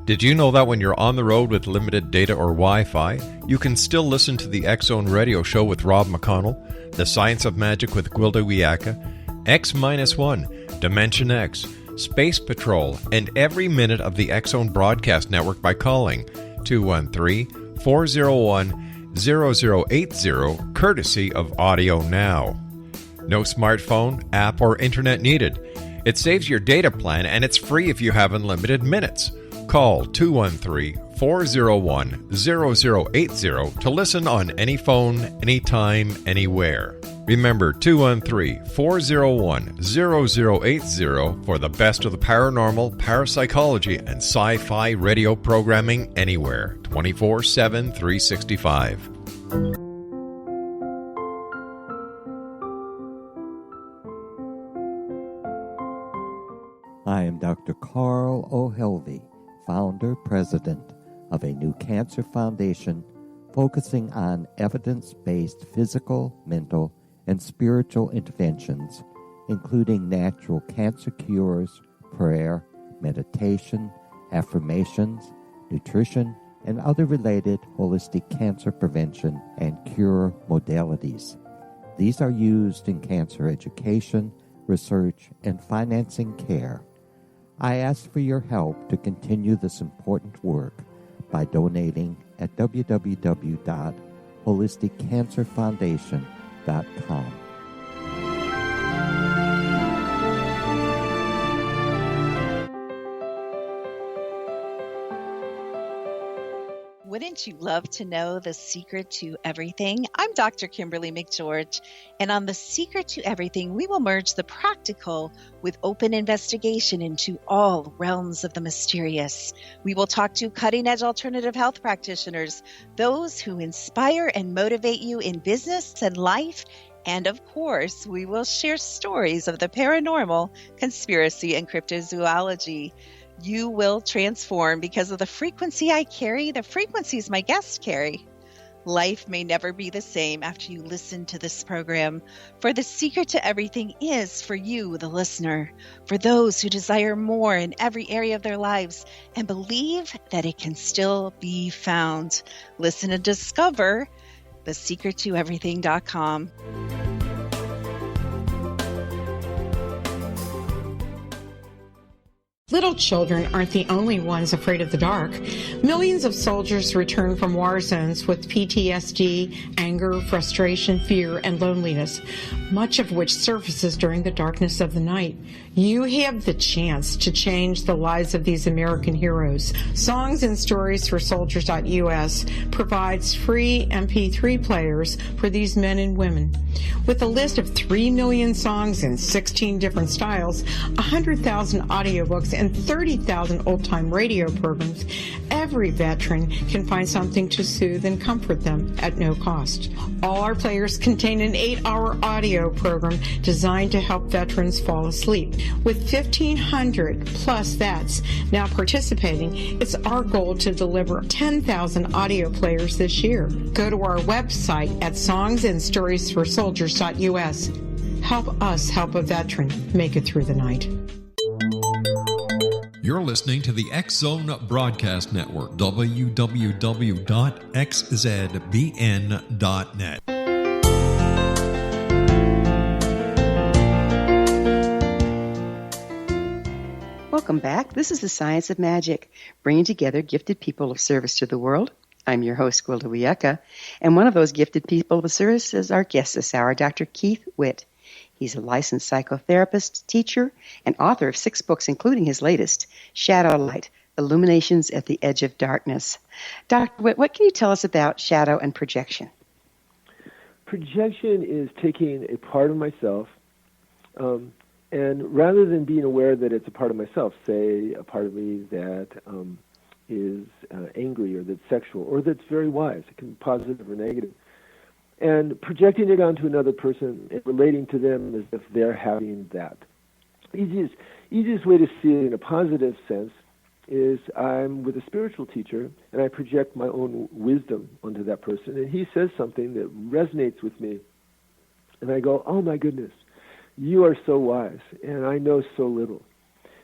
Did you know that when you're on the road with limited data or Wi-Fi, you can still listen to the X Zone Radio Show with Rob McConnell, The Science of Magic with Gwilda Wiyaka, X-1, Dimension X, Space Patrol, and every minute of the X Zone Broadcast Network by calling 213-401-0080, courtesy of Audio Now. No smartphone, app, or internet needed. It saves your data plan, and it's free if you have unlimited minutes. Call 213-401-0080 213-401-0080 to listen on any phone, anytime, anywhere. Remember 213-401-0080 for the best of the paranormal, parapsychology, and sci-fi radio programming anywhere, 24/7, 365. I am Dr. Carl O'Helvey, founder, president of a new cancer foundation focusing on evidence-based physical, mental, and spiritual interventions, including natural cancer cures, prayer, meditation, affirmations, nutrition, and other related holistic cancer prevention and cure modalities. These are used in cancer education, research, and financing care. I ask for your help to continue this important work by donating at www.holisticcancerfoundation.com. Wouldn't you love to know the secret to everything? I'm Dr. Kimberly McGeorge, and on The Secret to Everything, we will merge the practical with open investigation into all realms of the mysterious. We will talk to cutting-edge alternative health practitioners, those who inspire and motivate you in business and life, and of course, we will share stories of the paranormal, conspiracy, and cryptozoology. You will transform because of the frequency I carry, the frequencies my guests carry. Life may never be the same after you listen to this program, for the secret to everything is for you, the listener, for those who desire more in every area of their lives and believe that it can still be found. Listen and discover thesecrettoeverything.com. Little children aren't the only ones afraid of the dark. Millions of soldiers return from war zones with PTSD, anger, frustration, fear, and loneliness, much of which surfaces during the darkness of the night. You have the chance to change the lives of these American heroes. Songs and Stories for Soldiers.us provides free MP3 players for these men and women. With a list of 3 million songs in 16 different styles, 100,000 audiobooks, and 30,000 old-time radio programs, every veteran can find something to soothe and comfort them at no cost. All our players contain an 8-hour audio program designed to help veterans fall asleep. With 1,500 plus vets now participating, it's our goal to deliver 10,000 audio players this year. Go to our website at songsandstoriesforsoldiers.us. Help us help a veteran make it through the night. You're listening to the X-Zone Broadcast Network, www.xzbn.net. Welcome back. This is The Science of Magic, bringing together gifted people of service to the world. I'm your host, Gwilda Wiyaka, and one of those gifted people of service is our guest this hour, Dr. Keith Witt. He's a licensed psychotherapist, teacher, and author of 6 books, including his latest, Shadow Light, Illuminations at the Edge of Darkness. Dr. Witt, what can you tell us about shadow and projection? Projection is taking a part of myself, and rather than being aware that it's a part of myself, say a part of me that is angry or that's sexual or that's very wise, it can be positive or negative, and projecting it onto another person and relating to them as if they're having that. Easiest way to see it in a positive sense is I'm with a spiritual teacher and I project my own wisdom onto that person, and he says something that resonates with me, and I go, oh my goodness, you are so wise, and I know so little.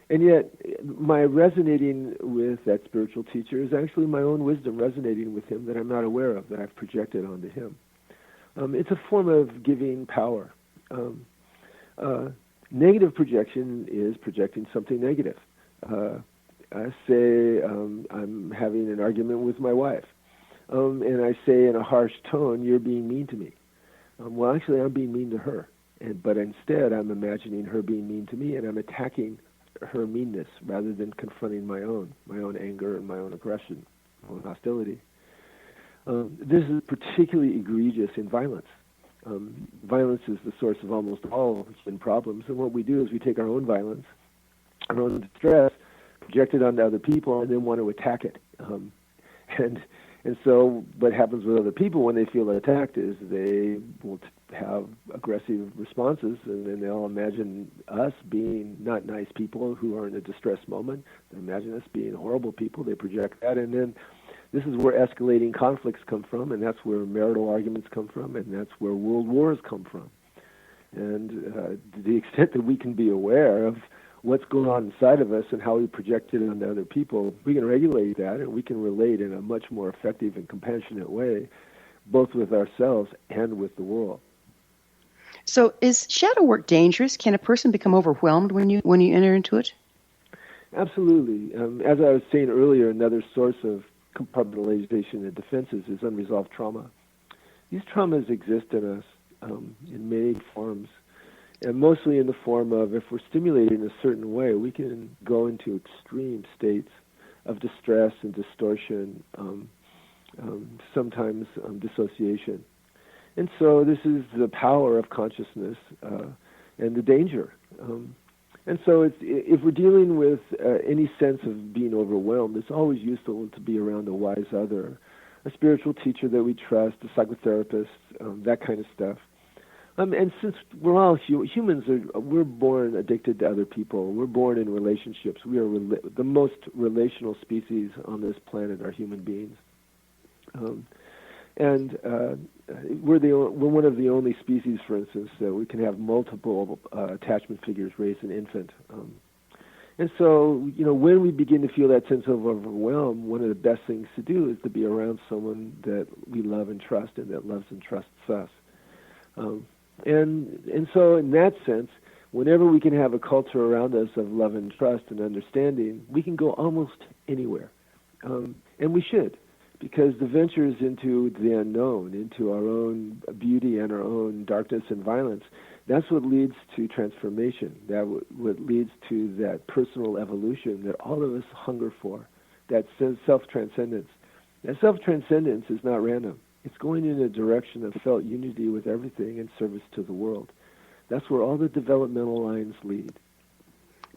And yet, my resonating with that spiritual teacher is actually my own wisdom resonating with him that I'm not aware of, that I've projected onto him. It's a form of giving power. Negative projection is projecting something negative. I say I'm having an argument with my wife, and I say in a harsh tone, you're being mean to me. Well, actually, I'm being mean to her. But instead, I'm imagining her being mean to me, and I'm attacking her meanness rather than confronting my own anger and my own aggression. and hostility. This is particularly egregious in violence. Violence is the source of almost all human problems, and what we do is we take our own violence, our own distress, project it onto other people, and then want to attack it. And so what happens with other people when they feel attacked is they will have aggressive responses, and then they'll imagine us being not nice people who are in a distressed moment. They imagine us being horrible people. They project that, and then this is where escalating conflicts come from, and that's where marital arguments come from, and that's where world wars come from. And to the extent that we can be aware of what's going on inside of us and how we project it onto other people, we can regulate that, and we can relate in a much more effective and compassionate way, both with ourselves and with the world. So is shadow work dangerous? Can a person become overwhelmed when you enter into it? Absolutely. As I was saying earlier, another source of compartmentalization and defenses is unresolved trauma. These traumas exist in us in many forms, and mostly in the form of, if we're stimulated in a certain way, we can go into extreme states of distress and distortion, sometimes dissociation. And so this is the power of consciousness and the danger. And so if we're dealing with any sense of being overwhelmed, it's always useful to be around a wise other, a spiritual teacher that we trust, a psychotherapist, that kind of stuff. And since we're all humans, we're born addicted to other people. We're born in relationships. We are the most relational species on this planet are human beings. We're one of the only species, for instance, that we can have multiple attachment figures raise an infant. And so, when we begin to feel that sense of overwhelm, one of the best things to do is to be around someone that we love and trust and that loves and trusts us. And so in that sense, whenever we can have a culture around us of love and trust and understanding, we can go almost anywhere. And we should, because the ventures into the unknown, into our own beauty and our own darkness and violence, that's what leads to transformation. That's what leads to that personal evolution that all of us hunger for, that self-transcendence. That self-transcendence is not random. It's going in a direction of felt unity with everything and service to the world. That's where all the developmental lines lead.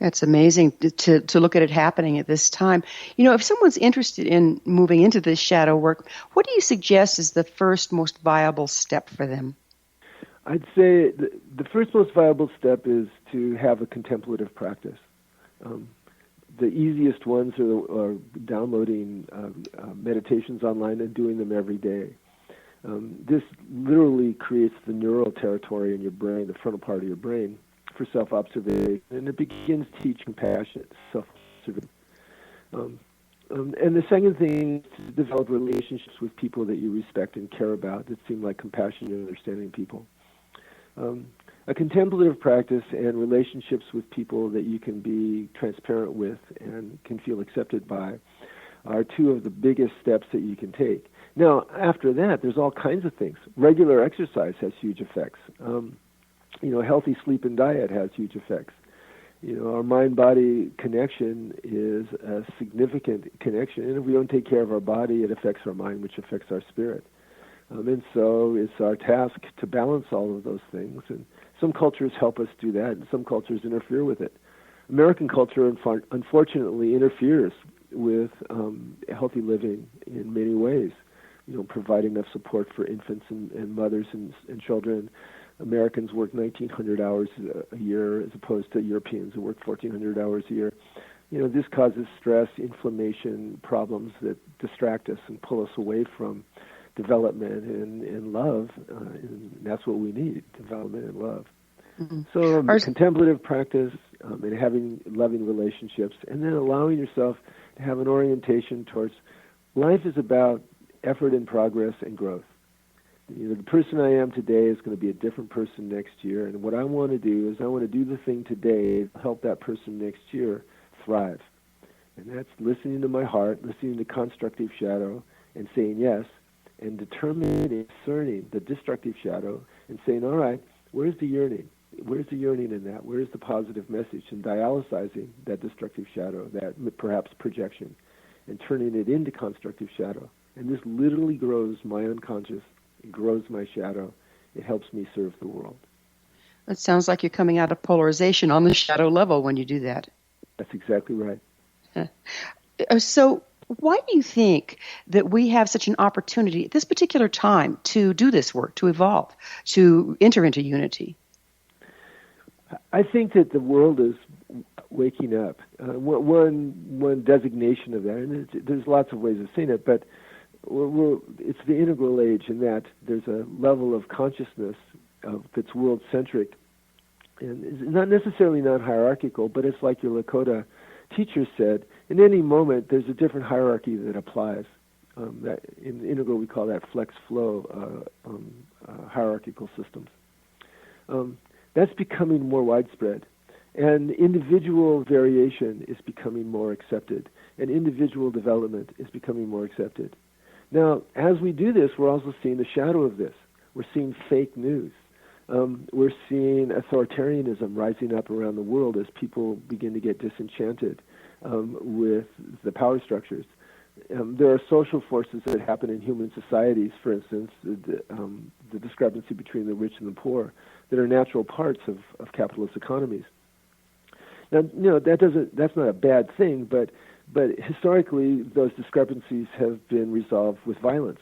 That's amazing to look at it happening at this time. If someone's interested in moving into this shadow work, what do you suggest is the first most viable step for them? I'd say the first most viable step is to have a contemplative practice. The easiest ones are downloading meditations online and doing them every day. This literally creates the neural territory in your brain, the frontal part of your brain, for self-observation, and it begins to teach compassion, self-observation. And the second thing is to develop relationships with people that you respect and care about that seem like compassionate and understanding people. A contemplative practice and relationships with people that you can be transparent with and can feel accepted by are two of the biggest steps that you can take. Now, after that, there's all kinds of things. Regular exercise has huge effects. Healthy sleep and diet has huge effects. Our mind-body connection is a significant connection, and if we don't take care of our body, it affects our mind, which affects our spirit. And so it's our task to balance all of those things, and some cultures help us do that, and some cultures interfere with it. American culture, unfortunately, interferes with healthy living in many ways. Providing enough support for infants and mothers and children. Americans work 1,900 hours a year as opposed to Europeans who work 1,400 hours a year. This causes stress, inflammation, problems that distract us and pull us away from development and love. And that's what we need, development and love. Mm-hmm. So contemplative practice and having loving relationships, and then allowing yourself to have an orientation towards life is about effort and progress and growth. The person I am today is going to be a different person next year, and what I want to do is I want to do the thing today to help that person next year thrive. And that's listening to my heart, listening to constructive shadow, and saying yes, and determining and discerning the destructive shadow, and saying, all right, where's the yearning? Where's the yearning in that? Where's the positive message? And dialyzing that destructive shadow, that perhaps projection, and turning it into constructive shadow. And this literally grows my unconscious. It grows my shadow. It helps me serve the world. It sounds like you're coming out of polarization on the shadow level when you do that. That's exactly right. So why do you think that we have such an opportunity at this particular time to do this work, to evolve, to enter into unity? I think that the world is waking up. One designation of that, and there's lots of ways of saying it, but it's the integral age in that there's a level of consciousness that's world-centric. And it's not necessarily non-hierarchical, but it's like your Lakota teacher said, in any moment there's a different hierarchy that applies. That in integral we call that flex flow hierarchical systems. That's becoming more widespread, and individual variation is becoming more accepted, and individual development is becoming more accepted. Now, as we do this, we're also seeing the shadow of this. We're seeing fake news. We're seeing authoritarianism rising up around the world as people begin to get disenchanted with the power structures. There are social forces that happen in human societies, for instance, the discrepancy between the rich and the poor, that are natural parts of capitalist economies. Now, that's not a bad thing, but historically those discrepancies have been resolved with violence,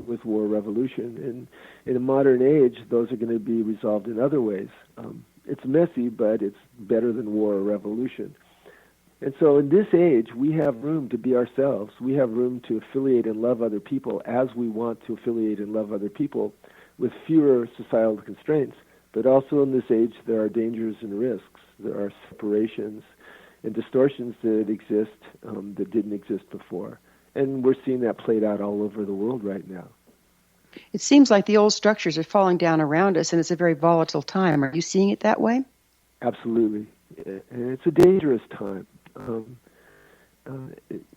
with war, revolution, and in a modern age, those are going to be resolved in other ways. It's messy, but it's better than war or revolution. And so in this age, we have room to be ourselves. We have room to affiliate and love other people as we want to affiliate and love other people with fewer societal constraints. But also in this age, there are dangers and risks. There are separations and distortions that exist that didn't exist before. And we're seeing that played out all over the world right now. It seems like the old structures are falling down around us, and it's a very volatile time. Are you seeing it that way? Absolutely. And it's a dangerous time.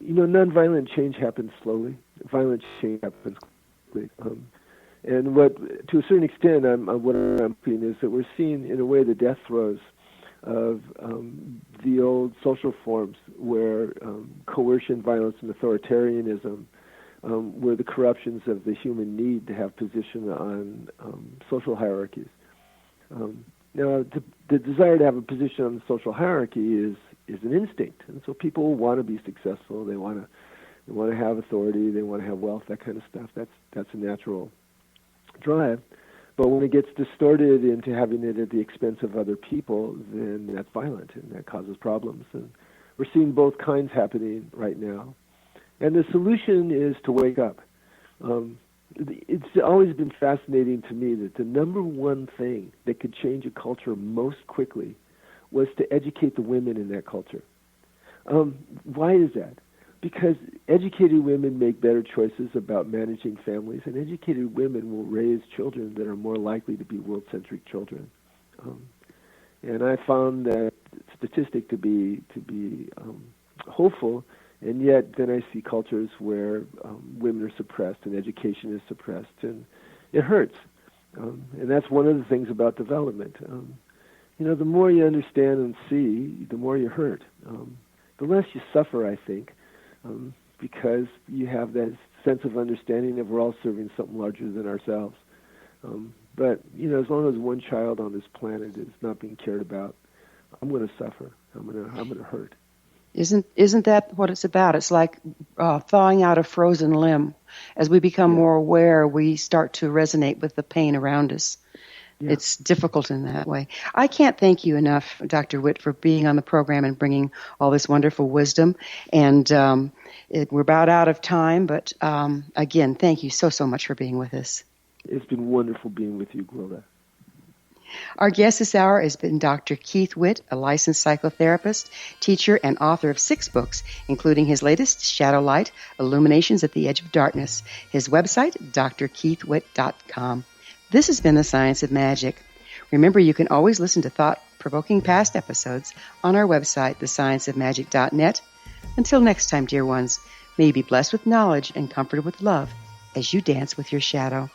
Nonviolent change happens slowly. Violent change happens quickly. And what, to a certain extent, what I'm seeing is that we're seeing, in a way, the death throes of the old social forms where coercion, violence, and authoritarianism were the corruptions of the human need to have position on social hierarchies. Now, the desire to have a position on the social hierarchy is an instinct, and so people want to be successful. They want to have authority. They want to have wealth. That kind of stuff. That's a natural drive. But when it gets distorted into having it at the expense of other people, then that's violent, and that causes problems. And we're seeing both kinds happening right now. And the solution is to wake up. It's always been fascinating to me that the number one thing that could change a culture most quickly was to educate the women in that culture. Why is that? Because educated women make better choices about managing families, and educated women will raise children that are more likely to be world-centric children. And I found that statistic to be hopeful, and yet then I see cultures where women are suppressed and education is suppressed, and it hurts. And that's one of the things about development. The more you understand and see, the more you hurt. The less you suffer, I think, because you have that sense of understanding that we're all serving something larger than ourselves. But as long as one child on this planet is not being cared about, I'm going to suffer. I'm going to hurt. Isn't that what it's about? It's like thawing out a frozen limb. As we become more aware, we start to resonate with the pain around us. Yeah. It's difficult in that way. I can't thank you enough, Dr. Witt, for being on the program and bringing all this wonderful wisdom. And we're about out of time, but again, thank you so much for being with us. It's been wonderful being with you, Gwilda. Our guest this hour has been Dr. Keith Witt, a licensed psychotherapist, teacher, and author of 6 books, including his latest, Shadow Light, Illuminations at the Edge of Darkness. His website, drkeithwitt.com. This has been The Science of Magic. Remember, you can always listen to thought-provoking past episodes on our website, thescienceofmagic.net. Until next time, dear ones, may you be blessed with knowledge and comforted with love as you dance with your shadow.